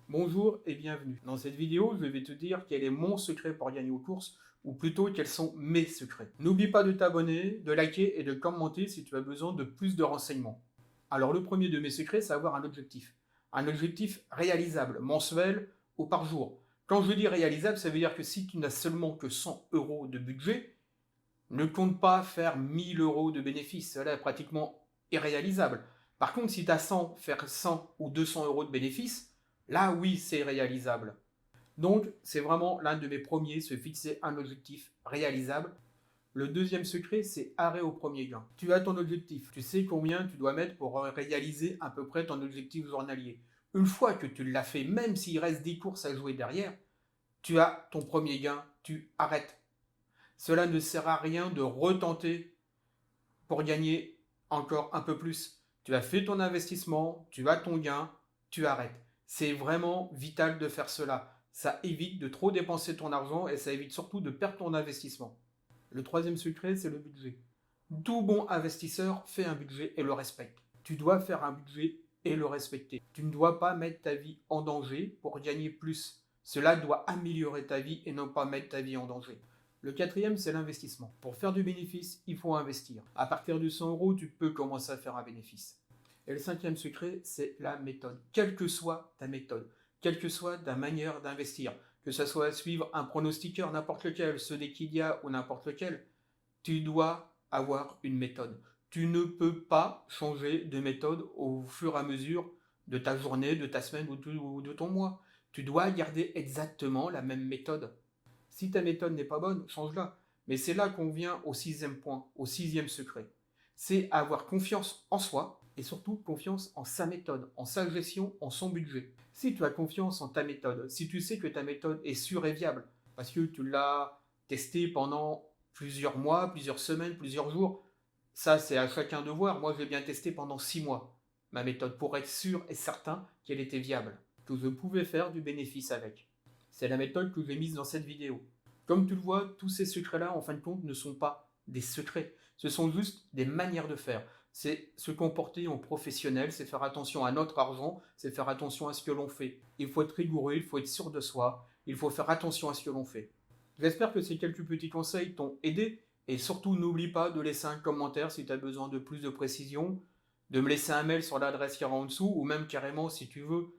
Bonjour et bienvenue. Dans cette vidéo, je vais te dire quel est mon secret pour gagner aux courses, ou plutôt quels sont mes secrets. N'oublie pas de t'abonner, de liker et de commenter si tu as besoin de plus de renseignements. Alors le premier de mes secrets, c'est avoir un objectif. Un objectif réalisable, mensuel ou par jour. Quand je dis réalisable, ça veut dire que si tu n'as seulement que 100 euros de budget, ne compte pas faire 1000 euros de bénéfice. Cela est pratiquement irréalisable. Par contre, si tu as 100, faire 100 ou 200 euros de bénéfice, là oui, c'est réalisable. Donc, c'est vraiment l'un de mes premiers, se fixer un objectif réalisable. Le deuxième secret, c'est arrêt au premier gain. Tu as ton objectif, tu sais combien tu dois mettre pour réaliser à peu près ton objectif journalier. Une fois que tu l'as fait, même s'il reste 10 courses à jouer derrière, tu as ton premier gain, tu arrêtes. Cela ne sert à rien de retenter pour gagner encore un peu plus. Tu as fait ton investissement, tu as ton gain, tu arrêtes. C'est vraiment vital de faire cela. Ça évite de trop dépenser ton argent et ça évite surtout de perdre ton investissement. Le troisième secret, c'est le budget. Tout bon investisseur fait un budget et le respecte. Tu dois faire un budget et le respecter. Tu ne dois pas mettre ta vie en danger pour gagner plus. Cela doit améliorer ta vie et non pas mettre ta vie en danger. Le quatrième, c'est l'investissement. Pour faire du bénéfice, il faut investir. À partir de 100 euros, tu peux commencer à faire un bénéfice. Et le cinquième secret, c'est la méthode. Quelle que soit ta méthode, quelle que soit ta manière d'investir, que ce soit suivre un pronostiqueur, n'importe lequel, ceux des Kidia ou n'importe lequel, tu dois avoir une méthode. Tu ne peux pas changer de méthode au fur et à mesure de ta journée, de ta semaine ou de ton mois. Tu dois garder exactement la même méthode. Si ta méthode n'est pas bonne, change-la. Mais c'est là qu'on vient au sixième point, au sixième secret. C'est avoir confiance en soi et surtout confiance en sa méthode, en sa gestion, en son budget. Si tu as confiance en ta méthode, si tu sais que ta méthode est sûre et viable, parce que tu l'as testée pendant plusieurs mois, plusieurs semaines, plusieurs jours, ça c'est à chacun de voir. Moi je l'ai bien testé pendant 6 mois, ma méthode, pour être sûr et certain qu'elle était viable, que je pouvais faire du bénéfice avec. C'est la méthode que j'ai mise dans cette vidéo. Comme tu le vois, tous ces secrets-là, en fin de compte, ne sont pas des secrets. Ce sont juste des manières de faire. C'est se comporter en professionnel, c'est faire attention à notre argent, c'est faire attention à ce que l'on fait. Il faut être rigoureux, il faut être sûr de soi, il faut faire attention à ce que l'on fait. J'espère que ces quelques petits conseils t'ont aidé et surtout n'oublie pas de laisser un commentaire si tu as besoin de plus de précision, de me laisser un mail sur l'adresse qui est en dessous ou même carrément si tu veux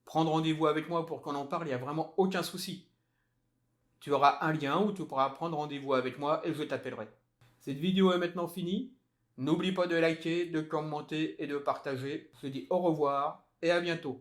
prendre rendez-vous avec moi pour qu'on en parle, il n'y a vraiment aucun souci. Tu auras un lien où tu pourras prendre rendez-vous avec moi et je t'appellerai. Cette vidéo est maintenant finie. N'oublie pas de liker, de commenter et de partager. Je te dis au revoir et à bientôt.